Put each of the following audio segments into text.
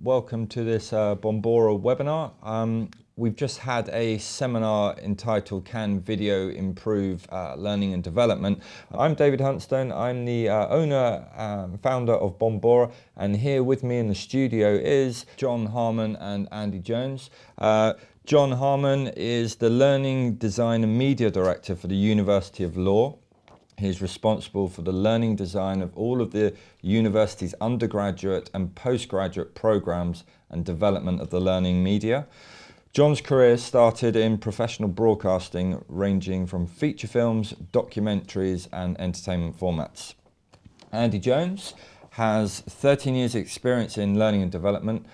welcome to this Bombora webinar. We've just had a seminar entitled Can Video Improve Learning and Development? I'm David Hunstone. I'm the owner and founder of Bombora, and here with me in the studio is Jon Harman and Andy Jones. Jon Harman is the Learning Design and Media Director for the University of Law. He's responsible for the learning design of all of the university's undergraduate and postgraduate programs and development of the learning media. Jon's career started in professional broadcasting, ranging from feature films, documentaries, and entertainment formats. Andy Jones has 13 years' experience in learning and development,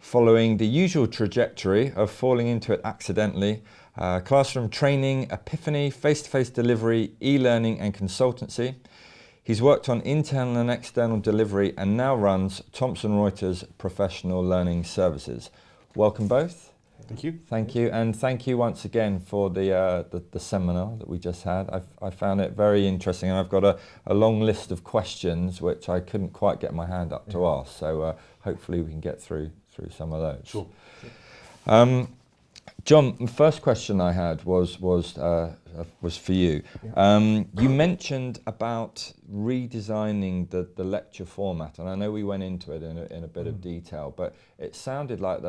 following the usual trajectory of falling into it accidentally. Classroom training, epiphany, face-to-face delivery, e-learning and consultancy. He's worked on internal and external delivery and now runs Thomson Reuters Professional Learning Services. Welcome both. Thank you. Thank you, and thank you once again for the seminar that we just had. I found it very interesting, and I've got a long list of questions which I couldn't quite get my hand up to ask, so hopefully we can get through some of those. Sure. Jon, the first question I had was for you. Yeah. You mentioned about redesigning the lecture format, and I know we went into it in a bit of detail, but it sounded like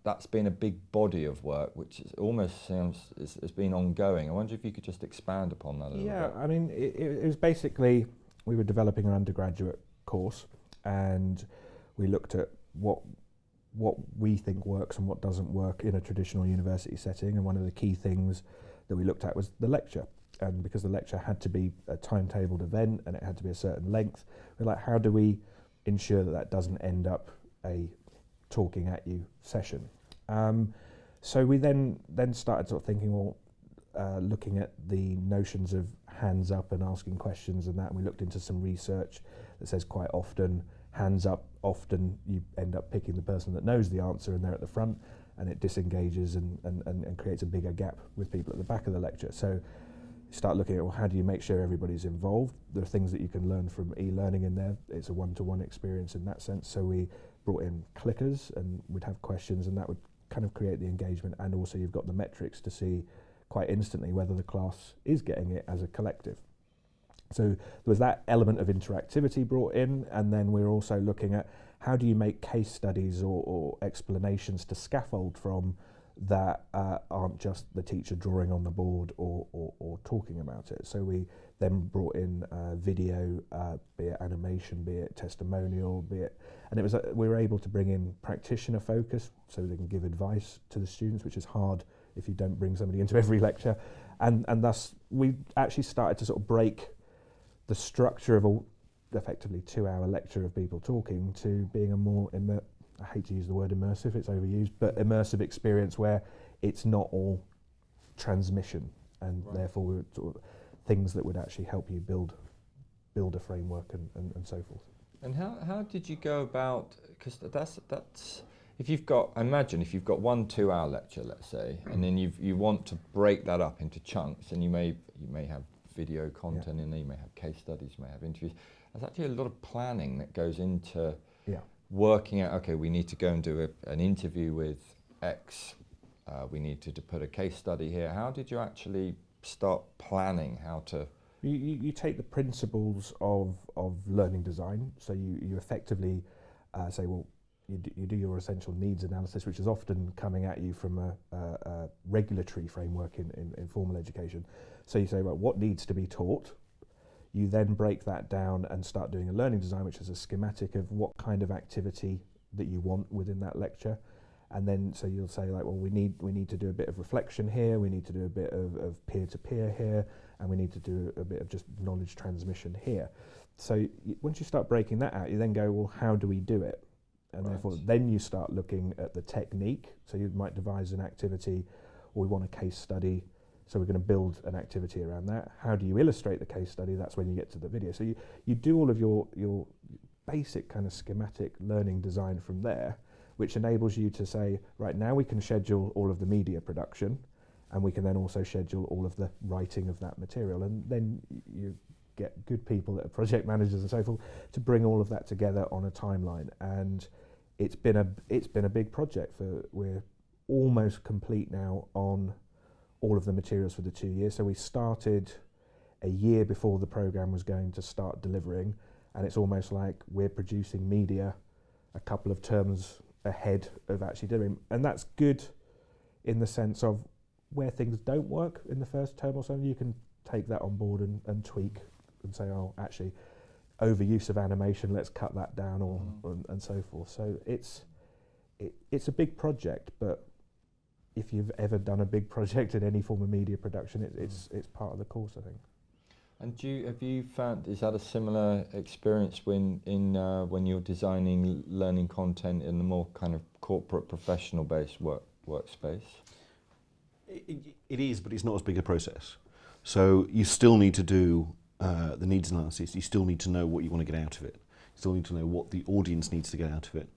that's been a big body of work, which is almost sounds has been ongoing. I wonder if you could just expand upon that a little bit. Yeah, I mean, it was basically, we were developing an undergraduate course, and we looked at what we think works and what doesn't work in a traditional university setting, and one of the key things that we looked at was the lecture. And because the lecture had to be a timetabled event and it had to be a certain length, we're like, how do we ensure that doesn't end up a talking at you session? So we then started sort of thinking, well, looking at the notions of hands up and asking questions and that, and we looked into some research that says quite often hands up, often you end up picking the person that knows the answer and they're at the front, and it disengages and creates a bigger gap with people at the back of the lecture. So you start looking at, well, how do you make sure everybody's involved? There are things that you can learn from e-learning in there. It's a one-to-one experience in that sense. So we brought in clickers, and we'd have questions, and that would kind of create the engagement, and also you've got the metrics to see quite instantly whether the class is getting it as a collective. So there was that element of interactivity brought in, and then we're also looking at how do you make case studies or explanations to scaffold from that aren't just the teacher drawing on the board or talking about it. So we then brought in video, be it animation, be it testimonial, and it was we were able to bring in practitioner focus so they can give advice to the students, which is hard if you don't bring somebody into every lecture, and thus we actually started to sort of break the structure of a effectively 2-hour lecture of people talking to being a more, I hate to use the word immersive, it's overused, but immersive experience where it's not all transmission, and therefore we were sort of things that would actually help you build a framework and so forth. And how did you go about, because that's if you've got, imagine if you've got 1 2-hour lecture, let's say, and then you want to break that up into chunks, and you may have video content in there, you may have case studies, you may have interviews. There's actually a lot of planning that goes into working out, okay, we need to go and do an interview with X, we need to put a case study here. How did you actually start planning how to... You take the principles of learning design, so you effectively say, well, you do your essential needs analysis, which is often coming at you from a regulatory framework in formal education. So you say, well, what needs to be taught? You then break that down and start doing a learning design, which is a schematic of what kind of activity that you want within that lecture. And then, so you'll say, like, well, we need to do a bit of reflection here, we need to do a bit of peer-to-peer here, and we need to do a bit of just knowledge transmission here. So once you start breaking that out, you then go, well, how do we do it? And therefore, then you start looking at the technique. So you might devise an activity, or we want a case study, so we're going to build an activity around that. How do you illustrate the case study? That's when you get to the video. So you do all of your basic kind of schematic learning design from there, which enables you to say, right, now we can schedule all of the media production, and we can then also schedule all of the writing of that material. And then you get good people that are project managers and so forth to bring all of that together on a timeline. And it's been a big project. We're almost complete now on all of the materials for the 2 years. So we started a year before the program was going to start delivering, and it's almost like we're producing media a couple of terms ahead of actually delivering. And that's good in the sense of where things don't work in the first term or something, you can take that on board and tweak and say, oh, actually, overuse of animation, let's cut that down, or and so forth. So it's a big project, but if you've ever done a big project in any form of media production, it's part of the course, I think. And have you found, is that a similar experience when you're designing learning content in the more kind of corporate, professional-based workspace? It is, but it's not as big a process. So you still need to do the needs analysis. You still need to know what you want to get out of it. You still need to know what the audience needs to get out of it.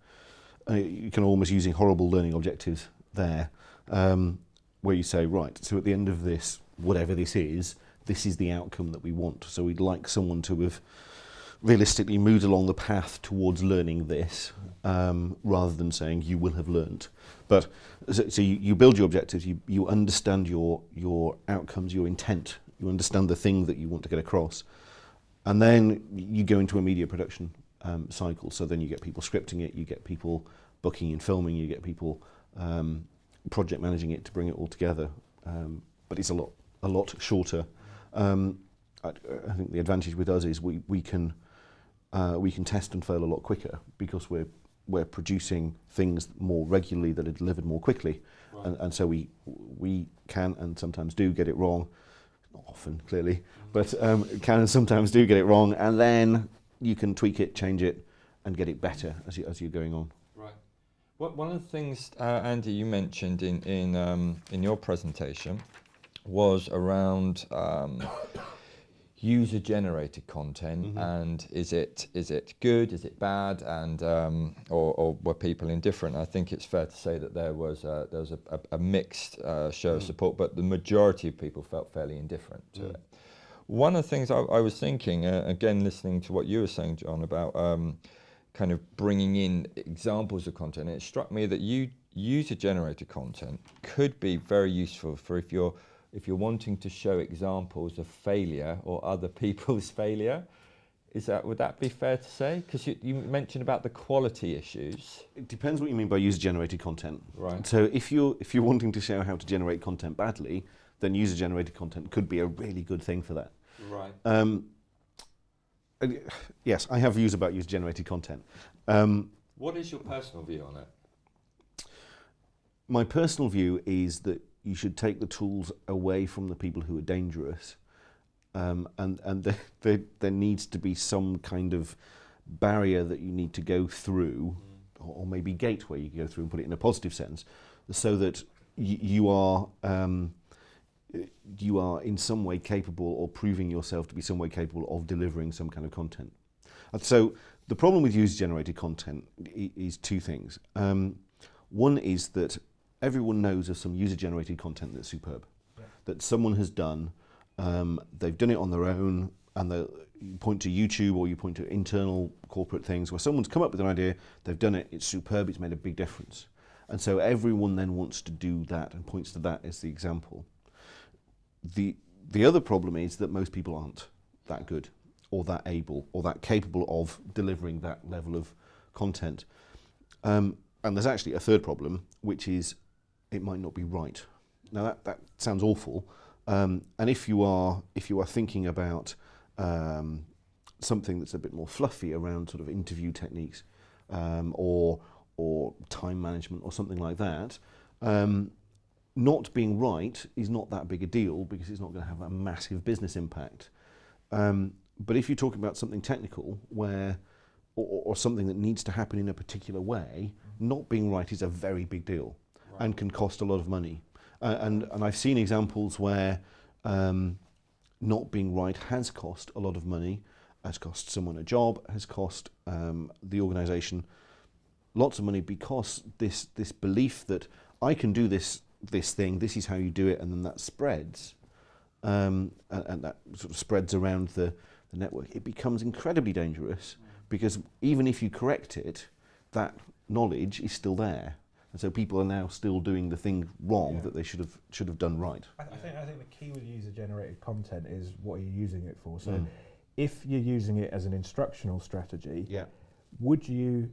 You can almost using horrible learning objectives there, where you say, right, so at the end of this, whatever this is the outcome that we want. So we'd like someone to have realistically moved along the path towards learning this, rather than saying you will have learnt. But so you build your objectives, you understand your outcomes, your intent, you understand the thing that you want to get across, and then you go into a media production cycle. So then you get people scripting it, you get people booking and filming, you get people project managing it to bring it all together. But it's a lot shorter. I think the advantage with us is we can test and fail a lot quicker because we're producing things more regularly that are delivered more quickly, right. and so we can and sometimes do get it wrong, not often clearly, but can and sometimes do get it wrong, and then you can tweak it, change it, and get it better as you're going on. Right. One of the things, Andy, you mentioned in your presentation was around user-generated content, and is it good, is it bad, and or were people indifferent? I think it's fair to say that there was a mixed show of support, but the majority of people felt fairly indifferent to it. One of the things I was thinking, again listening to what you were saying, Jon, about kind of bringing in examples of content, it struck me that user-generated content could be very useful for if you're wanting to show examples of failure or other people's failure. Would that be fair to say? Because you mentioned about the quality issues. It depends what you mean by user-generated content. Right. So if you're wanting to show how to generate content badly, then user-generated content could be a really good thing for that. Right. Yes, I have views about user-generated content. What is your personal view on it? My personal view is that you should take the tools away from the people who are dangerous, and there needs to be some kind of barrier that you need to go through, or maybe gateway you can go through and put it in a positive sense, so that you are in some way capable, or proving yourself to be some way capable of delivering some kind of content. And so the problem with user-generated content is two things. One is that everyone knows of some user-generated content that's superb, that someone has done. They've done it on their own, and you point to YouTube or you point to internal corporate things where someone's come up with an idea, they've done it, it's superb, it's made a big difference. And so everyone then wants to do that and points to that as the example. The other problem is that most people aren't that good or that able or that capable of delivering that level of content. And there's actually a third problem, which is it might not be right. Now that sounds awful, and if you are thinking about something that's a bit more fluffy around sort of interview techniques, or time management or something like that, not being right is not that big a deal because it's not going to have a massive business impact. But if you're talking about something technical where or something that needs to happen in a particular way, not being right is a very big deal. Right. And can cost a lot of money. And I've seen examples where not being right has cost a lot of money, has cost someone a job, has cost the organisation lots of money, because this belief that I can do this thing, this is how you do it, and then that spreads, and that sort of spreads around the network. It becomes incredibly dangerous, because even if you correct it, that knowledge is still there. And so people are now still doing the thing wrong that they should have done right. I think the key with user-generated content is what are you using it for. So if you're using it as an instructional strategy, would you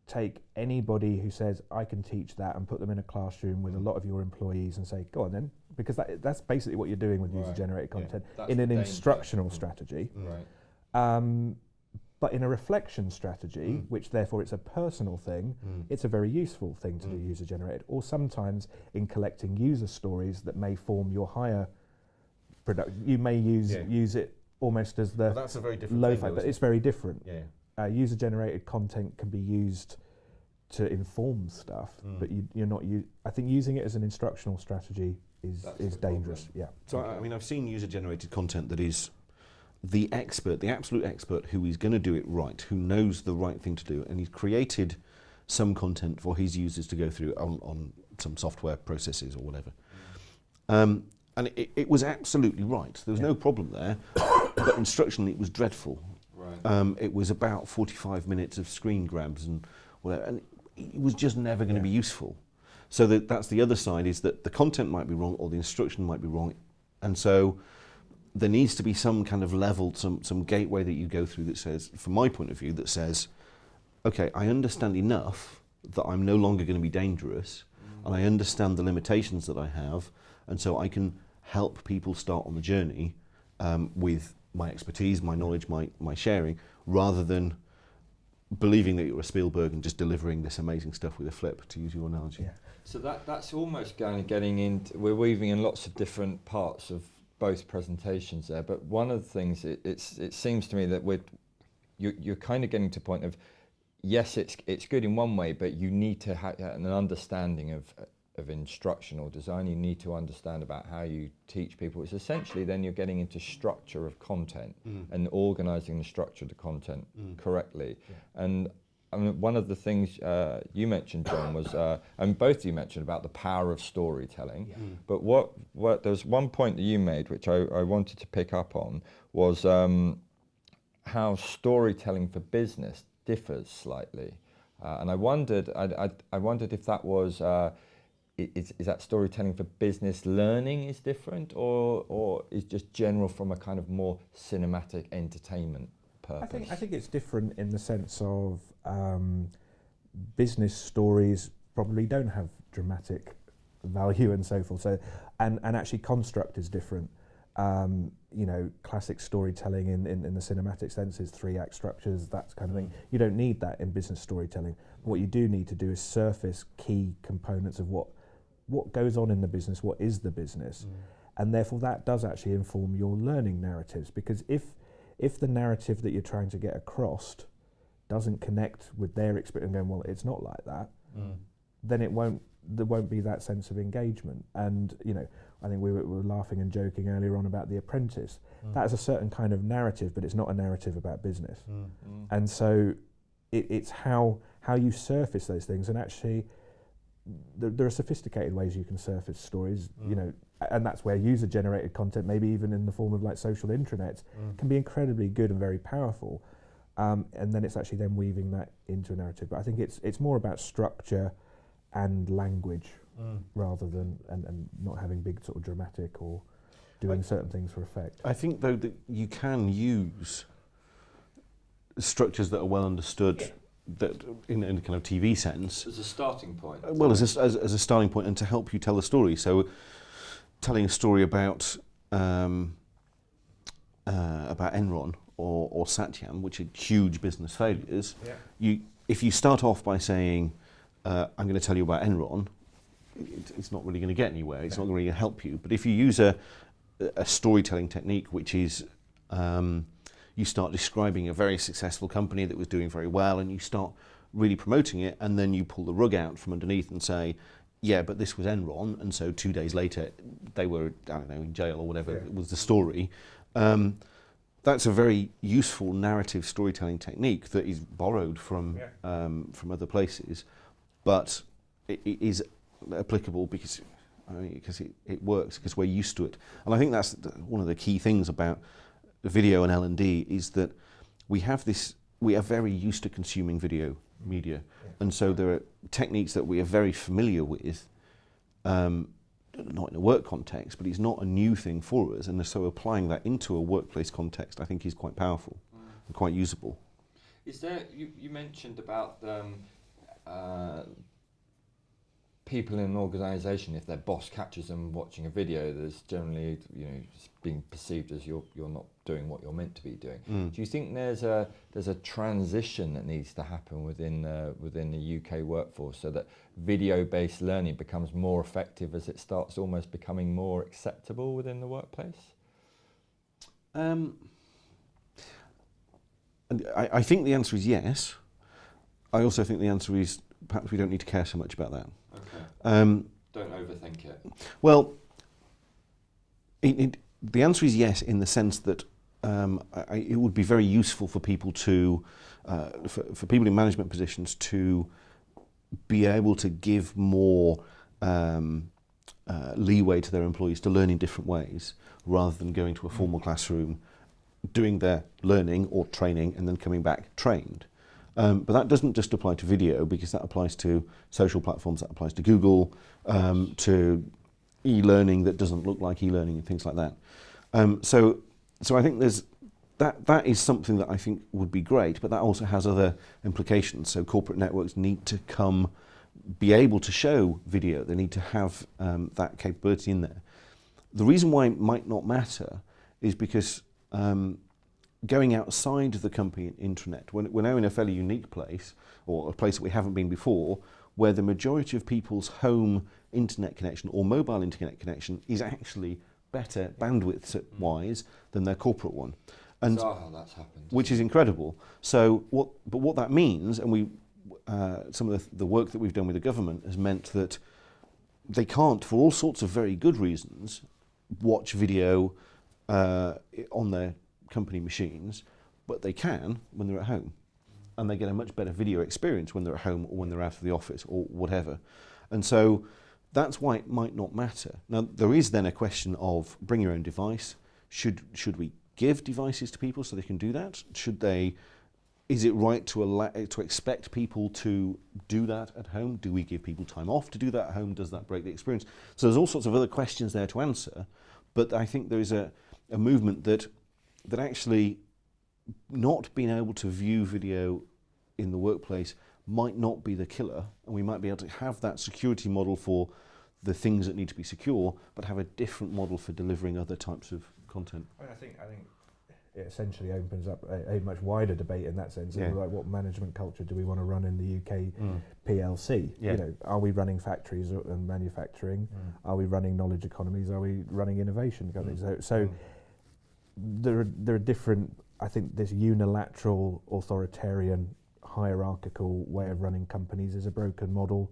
take anybody who says, I can teach that, and put them in a classroom with a lot of your employees and say, go on then, because that's basically what you're doing with user-generated content in an instructional strategy. But in a reflection strategy, which therefore it's a personal thing, it's a very useful thing to do user-generated. Or sometimes in collecting user stories that may form your higher product, you may use it almost as the that's a very different lo-fi, thing, though, but it's very different. User-generated content can be used to inform stuff, but you're not. I think using it as an instructional strategy is dangerous. So I mean, I've seen user-generated content that is the expert, the absolute expert, who is going to do it right, who knows the right thing to do, and he's created some content for his users to go through on some software processes or whatever. And it was absolutely right. There was no problem there, but instructionally it was dreadful. It was about 45 minutes of screen grabs and whatever, and it was just never going to be useful. So that's the other side, is that the content might be wrong or the instruction might be wrong, and so there needs to be some kind of level, some gateway that you go through that says, from my point of view, that says, okay, I understand enough that I'm no longer going to be dangerous, and I understand the limitations that I have, and so I can help people start on the journey with my expertise, my knowledge, my sharing, rather than believing that you're a Spielberg and just delivering this amazing stuff with a flip, to use your analogy. So that's almost getting into, we're weaving in lots of different parts of both presentations there, but one of the things it seems to me that you're kind of getting to a point of, yes, it's good in one way, but you need to have an understanding of instructional design. You need to understand about how you teach people. It's essentially then you're getting into structure of content and organising the structure of the content correctly. And I mean, one of the things you mentioned, Jon, was, and both of you mentioned about the power of storytelling. But what there's one point that you made, which I wanted to pick up on, was how storytelling for business differs slightly. And I wondered if that was, is that storytelling for business learning is different, or is just general from a kind of more cinematic entertainment purpose? I think it's different in the sense of business stories probably don't have dramatic value and so forth. So, and actually construct is different. You know, classic storytelling in the cinematic sense is 3-act structures, that kind of thing. You don't need that in business storytelling. What you do need to do is surface key components of what goes on in the business, what is the business, and therefore that does actually inform your learning narratives. Because if the narrative that you're trying to get across doesn't connect with their experience, and going, well, it's not like that, then there won't be that sense of engagement. And you know, I think we were laughing and joking earlier on about The Apprentice. That is a certain kind of narrative, but it's not a narrative about business. And so it's how you surface those things. And actually, there are sophisticated ways you can surface stories, you know, and that's where user-generated content, maybe even in the form of like social intranets, can be incredibly good and very powerful. And then it's actually then weaving that into a narrative. But I think it's more about structure and language rather than and not having big sort of dramatic or doing certain things for effect. I think though that you can use structures that are well understood, that in a kind of TV sense, As a starting point. well, as a starting point, and to help you tell a story. So, telling a story about Enron or Satyam, which are huge business failures. If you start off by saying, "I'm going to tell you about Enron," it's not really going to get anywhere. It's not really going to help you. But if you use a storytelling technique, which is you start describing a very successful company that was doing very well, and you start really promoting it, and then you pull the rug out from underneath and say, yeah, but this was Enron, and so 2 days later they were, I don't know, in jail or whatever was the story. That's a very useful narrative storytelling technique that is borrowed from other places, but it is applicable because it works, because we're used to it. And I think that's one of the key things about video and L&D, is that we are very used to consuming video media. Yeah. And so there are techniques that we are very familiar with, not in a work context, but it's not a new thing for us. And so applying that into a workplace context, I think, is quite powerful and quite usable. Is there, you mentioned about people in an organisation, if their boss catches them watching a video, there's generally, it's being perceived as you're not doing what you're meant to be doing. Do you think there's a transition that needs to happen within the UK workforce so that video-based learning becomes more effective as it starts almost becoming more acceptable within the workplace? And I think the answer is yes. I also think the answer is perhaps we don't need to care so much about that. Okay. Don't overthink it. Well, the answer is yes, in the sense that it would be very useful for people to, for people in management positions to be able to give more leeway to their employees to learn in different ways, rather than going to a formal classroom, doing their learning or training and then coming back trained. But that doesn't just apply to video, because that applies to social platforms, that applies to Google, to e-learning that doesn't look like e-learning and things like that. So I think there's that is something that I think would be great, but that also has other implications. So corporate networks need to be able to show video. They need to have that capability in there. The reason why it might not matter is because going outside the company intranet, we're now in a fairly unique place, or a place that we haven't been before, where the majority of people's home internet connection or mobile internet connection is actually better bandwidth-wise than their corporate one. And Bizarre how that's happened. Which is incredible. So what that means, and some of the work that we've done with the government has meant that they can't, for all sorts of very good reasons, watch video on their company machines, but they can when they're at home, and they get a much better video experience when they're at home or when they're out of the office or whatever. And so that's why it might not matter. Now there is then a question of bring your own device. Should we give devices to people so they can do that? Is it right to expect people to do that at home? Do we give people time off to do that at home? Does that break the experience? So there's all sorts of other questions there to answer, but I think there is a movement that actually not being able to view video in the workplace might not be the killer, and we might be able to have that security model for the things that need to be secure, but have a different model for delivering other types of content. I think it essentially opens up a much wider debate in that sense. Yeah. Like, what management culture do we want to run in the UK PLC? Yeah. Are we running factories and manufacturing? Are we running knowledge economies? Are we running innovation companies? So there are different. I think this unilateral, authoritarian, hierarchical way of running companies is a broken model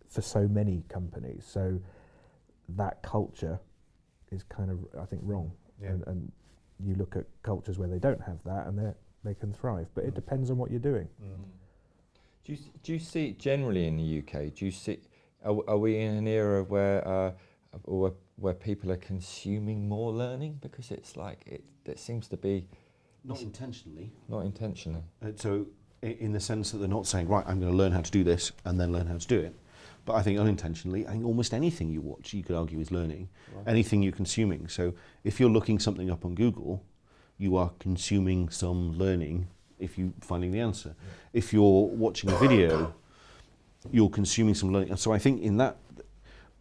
for so many companies. So that culture is kind of, I think, wrong. Yeah. And you look at cultures where they don't have that, and they can thrive. But it depends on what you're doing. Do you see generally in the UK? Do you see? Are we in an era where people are consuming more learning, because it's like it seems to be Not intentionally. not intentionally. So in the sense that they're not saying, right, I'm going to learn how to do this and then learn how to do it. But I think unintentionally, I think almost anything you watch, you could argue, is learning. Right. Anything you're consuming. So if you're looking something up on Google, you are consuming some learning if you're finding the answer. Yeah. If you're watching a video, you're consuming some learning. And so I think in that,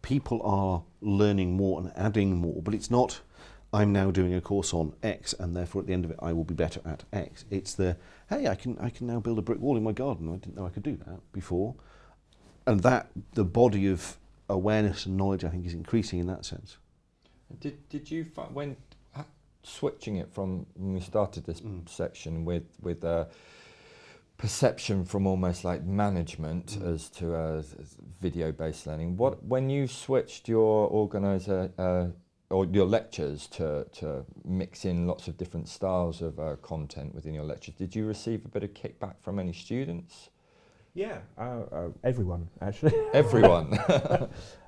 people are learning more and adding more, but it's not, I'm now doing a course on X and therefore at the end of it I will be better at X. It's hey, I can now build a brick wall in my garden. I didn't know I could do that before. And that, the body of awareness and knowledge, I think, is increasing in that sense. Did you find, when switching it from when we started this section with perception from almost like management as to video-based learning, when you switched your or your lectures to mix in lots of different styles of content within your lectures, did you receive a bit of kickback from any students? Yeah, everyone, actually. Everyone.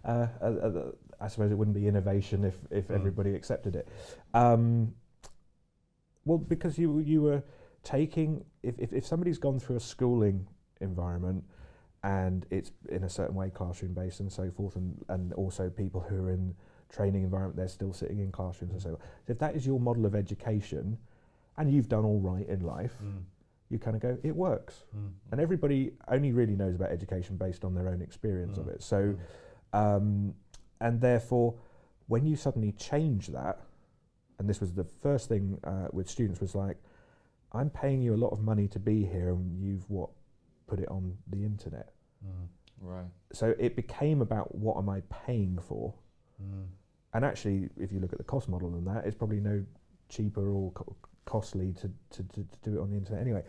I suppose it wouldn't be innovation if everybody accepted it. Well, because you were taking, if somebody's gone through a schooling environment, and it's in a certain way classroom based and so forth, and also people who are in training environment, they're still sitting in classrooms and so forth. So if that is your model of education and you've done all right in life, you kind of go, it works. And everybody only really knows about education based on their own experience of it. So and therefore when you suddenly change that, and this was the first thing with students, was like, I'm paying you a lot of money to be here, and you've put it on the internet. Right. So it became about, what am I paying for? And actually, if you look at the cost model and that, it's probably no cheaper or costly to do it on the internet anyway.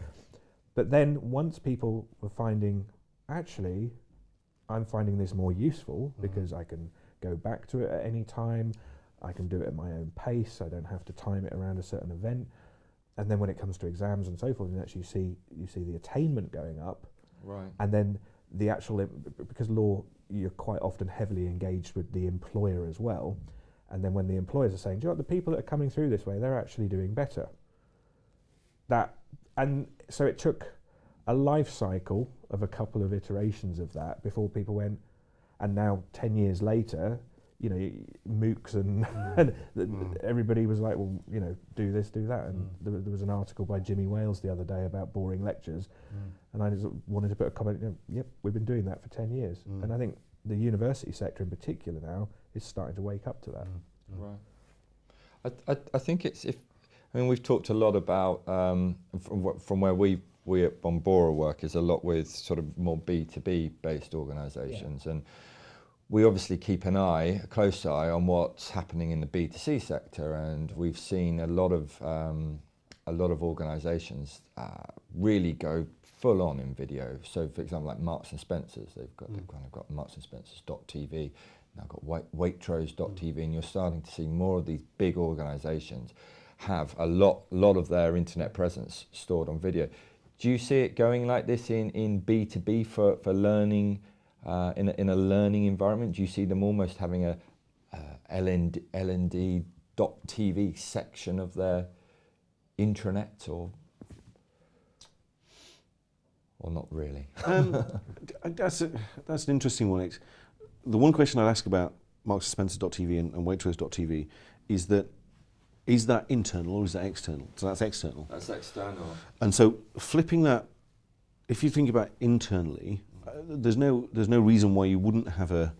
But then once people were finding, actually, I'm finding this more useful because I can go back to it at any time, I can do it at my own pace, I don't have to time it around a certain event. And then when it comes to exams and so forth, you actually see the attainment going up. Right. And then the actual, because law, you're quite often heavily engaged with the employer as well. And then when the employers are saying, do you know what, the people that are coming through this way, they're actually doing better. And so it took a life cycle of a couple of iterations of that before people went, and now 10 years later, you know, MOOCs and everybody was like, well, you know, do this, do that. And there was an article by Jimmy Wales the other day about boring lectures, and I just wanted to put a comment, you know, yep, we've been doing that for 10 years. And I think the university sector in particular now is starting to wake up to that. Right. I think we've talked a lot about, from where we at Bombora work, is a lot with sort of more B2B based organisations, and we obviously keep a close eye on what's happening in the B2C sector, and we've seen a lot of organisations really go full on in video. So, for example, like Marks and Spencers, they've kind of got Marks and Spencers.tv, now got Waitrose.tv, and you're starting to see more of these big organisations have a lot of their internet presence stored on video. Do you see it going like this in B2B for learning? In a learning environment, do you see them almost having a LND.TV section of their intranet, or not really? That's an interesting one. The one question I'd ask about marksandspencers.tv and Waitrose.tv is that internal or is that external? So that's external. That's external. And so flipping that, if you think about internally, there's no reason why you wouldn't have a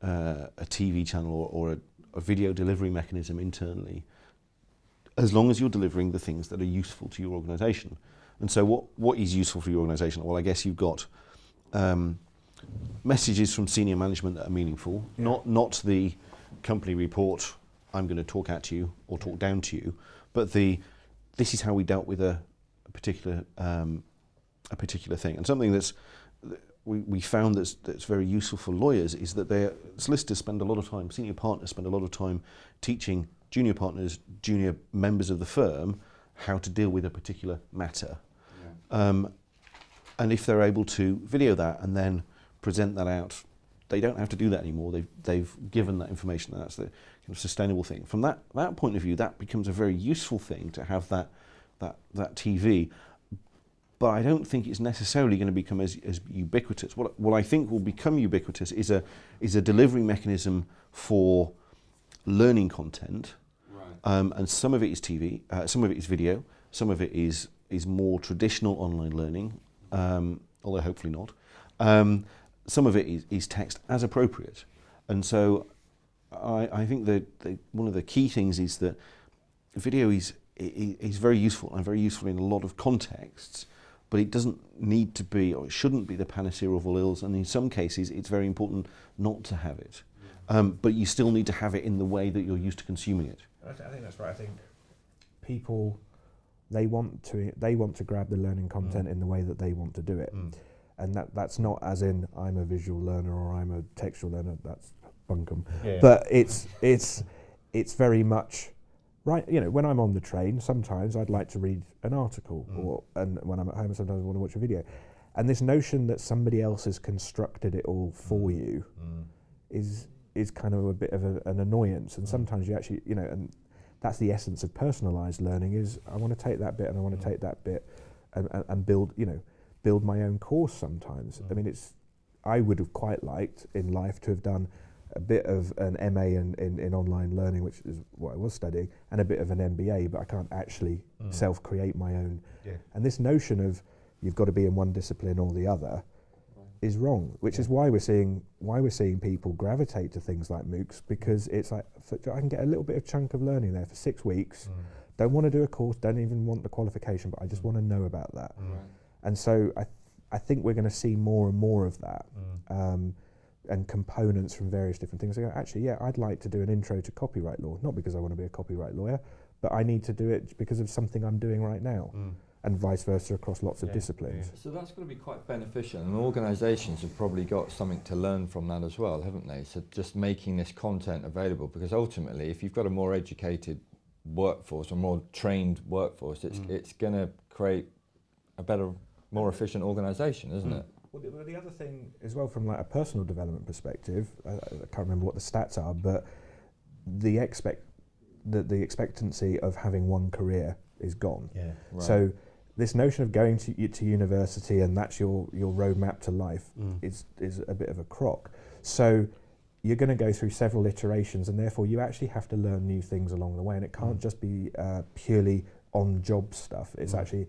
TV channel or a video delivery mechanism internally, as long as you're delivering the things that are useful to your organisation. And so what is useful for your organisation? Well, I guess you've got messages from senior management that are meaningful, not the company report, I'm going to talk at you or talk down to you, but this is how we dealt with a particular thing. And something that's we found that's very useful for lawyers is that solicitors spend a lot of time, senior partners spend a lot of time teaching junior partners, junior members of the firm, how to deal with a particular matter. And if they're able to video that and then present that out, they don't have to do that anymore. They've given that information. That's the kind of sustainable thing. From that point of view, that becomes a very useful thing to have that TV. But I don't think it's necessarily going to become as ubiquitous. What I think will become ubiquitous is a delivery mechanism for learning content, and some of it is TV, some of it is video, some of it is more traditional online learning, although hopefully not. Some of it is text as appropriate, and so I think that one of the key things is that video is very useful and very useful in a lot of contexts. But it doesn't need to be, or it shouldn't be, the panacea of all ills, and in some cases it's very important not to have it. But you still need to have it in the way that you're used to consuming it. I think that's right. I think people, they want to grab the learning content in the way that they want to do it. And that's not as in I'm a visual learner or I'm a textual learner, that's bunkum. But it's very much, right, you know, when I'm on the train, sometimes I'd like to read an article, and when I'm at home, sometimes I want to watch a video. And this notion that somebody else has constructed it all for you is kind of a bit of an annoyance. And sometimes you actually, you know, and that's the essence of personalised learning, is I want to take that bit and I want to take that bit and build, you know, build my own course sometimes. I mean, I would have quite liked in life to have done a bit of an MA in online learning, which is what I was studying, and a bit of an MBA, but I can't actually self-create my own. Yeah. And this notion of you've got to be in one discipline or the other is wrong, which is why we're seeing people gravitate to things like MOOCs, because it's like, I can get a little bit of chunk of learning there for 6 weeks, don't want to do a course, don't even want the qualification, but I just want to know about that. And so I think we're going to see more and more of that, and components from various different things. I go, actually, yeah, I'd like to do an intro to copyright law, not because I want to be a copyright lawyer, but I need to do it because of something I'm doing right now. And vice versa across lots of disciplines. So that's going to be quite beneficial, and organisations have probably got something to learn from that as well, haven't they? So just making this content available, because ultimately if you've got a more educated workforce or more trained workforce, it's going to create a better, more efficient organisation, isn't it? Well, the other thing as well, from like a personal development perspective, I can't remember what the stats are, but the expectancy of having one career is gone. Yeah. Right. So this notion of going to university and that's your roadmap to life is a bit of a crock. So you're going to go through several iterations, and therefore you actually have to learn new things along the way, and it can't just be purely on-job stuff. It's actually,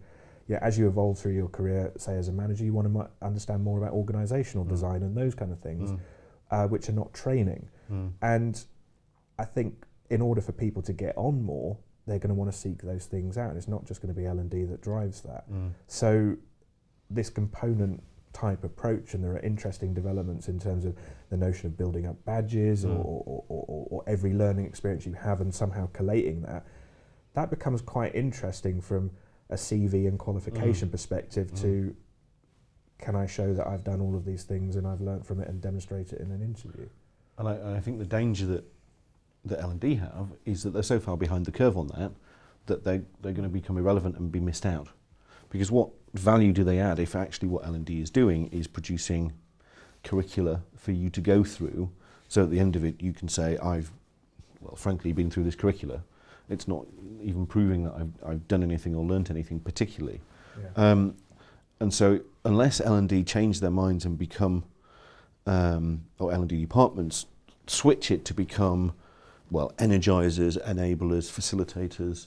as you evolve through your career, say as a manager, you want to understand more about organisational design and those kind of things, which are not training. And I think in order for people to get on more, they're going to want to seek those things out. It's not just going to be L&D that drives that. So this component type approach, and there are interesting developments in terms of the notion of building up badges or every learning experience you have and somehow collating that becomes quite interesting from a CV and qualification perspective to, can I show that I've done all of these things and I've learned from it and demonstrate it in an interview? And I think the danger that L&D have is that they're so far behind the curve on that they're going to become irrelevant and be missed out. Because what value do they add if actually what L&D is doing is producing curricula for you to go through, so at the end of it you can say, I've, well, frankly, been through this curricula. It's not even proving that I've done anything or learnt anything particularly. Yeah. And so unless L&D change their minds and become, or L&D departments switch it to become, well, energizers, enablers, facilitators,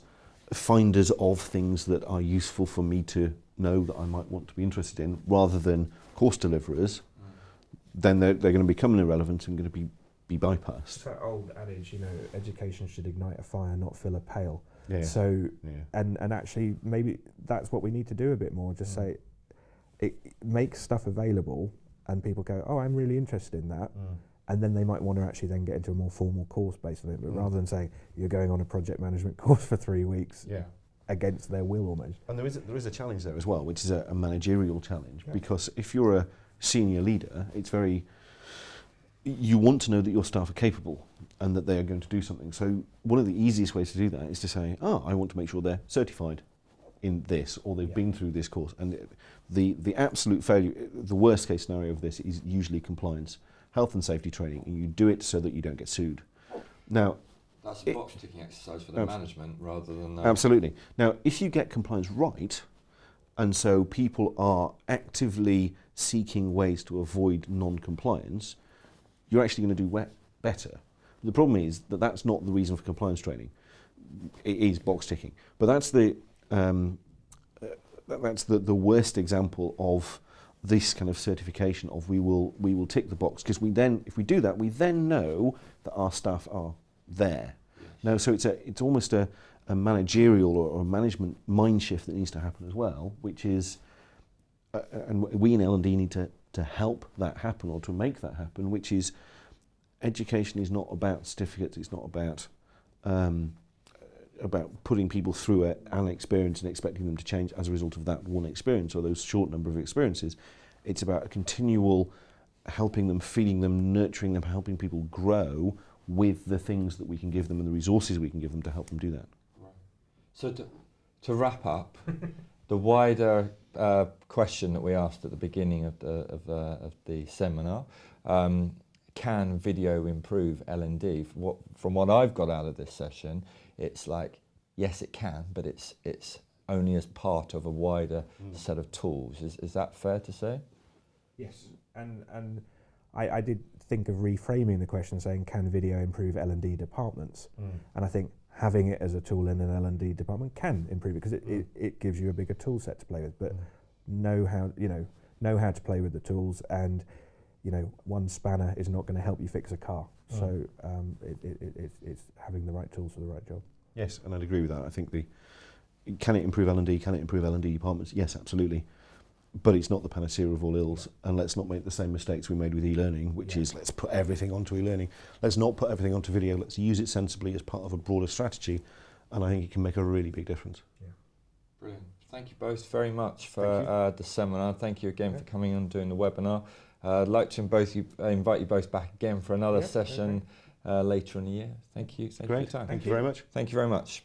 finders of things that are useful for me to know that I might want to be interested in, rather than course deliverers, then they're going to become irrelevant and going to be bypassed. It's that old adage, education should ignite a fire, not fill a pail. Yeah. So, and actually maybe that's what we need to do a bit more, just say, it makes stuff available and people go, oh, I'm really interested in that. And then they might want to actually then get into a more formal course based on it, but rather than saying you're going on a project management course for 3 weeks against their will almost. And there is a challenge there as well, which is a managerial challenge, because if you're a senior leader, you want to know that your staff are capable and that they are going to do something. So one of the easiest ways to do that is to say, I want to make sure they're certified in this, or they've been through this course. And the absolute failure, the worst case scenario of this is usually compliance, health and safety training, and you do it so that you don't get sued. Now, that's a box ticking exercise for the management rather than... Absolutely. Now, if you get compliance right, and so people are actively seeking ways to avoid non-compliance, you're actually going to do better. The problem is that that's not the reason for compliance training. It is box ticking. But that's the worst example of this kind of certification of we will tick the box, because if we do that, we then know that our staff are there. Yes. Now, so it's almost a managerial or a management mind shift that needs to happen as well, which is, and we in L&D need to help that happen, or to make that happen, which is, education is not about certificates, it's not about putting people through an experience and expecting them to change as a result of that one experience or those short number of experiences. It's about a continual helping them, feeding them, nurturing them, helping people grow with the things that we can give them and the resources we can give them to help them do that. Right. So to wrap up, the wider question that we asked at the beginning of the seminar, can video improve L&D? From what I've got out of this session, it's like, yes, it can, but it's only as part of a wider set of tools. Is that fair to say? Yes, and I did think of reframing the question, saying, can video improve L&D departments? And I think having it as a tool in an L&D department can improve it, because it gives you a bigger tool set to play with. But know how to play with the tools, and one spanner is not going to help you fix a car. So it's having the right tools for the right job. Yes, and I'd agree with that. I think can it improve L&D? Can it improve L&D departments? Yes, absolutely. But it's not the panacea of all ills, and let's not make the same mistakes we made with e-learning, which is let's put everything onto e-learning. Let's not put everything onto video. Let's use it sensibly as part of a broader strategy, and I think it can make a really big difference. Yeah. Brilliant. Thank you both very much for the seminar. Thank you again for coming on and doing the webinar. I'd like to invite you both back again for another session later in the year. Thank you. Thank you for your time. Thank you very much. Thank you very much.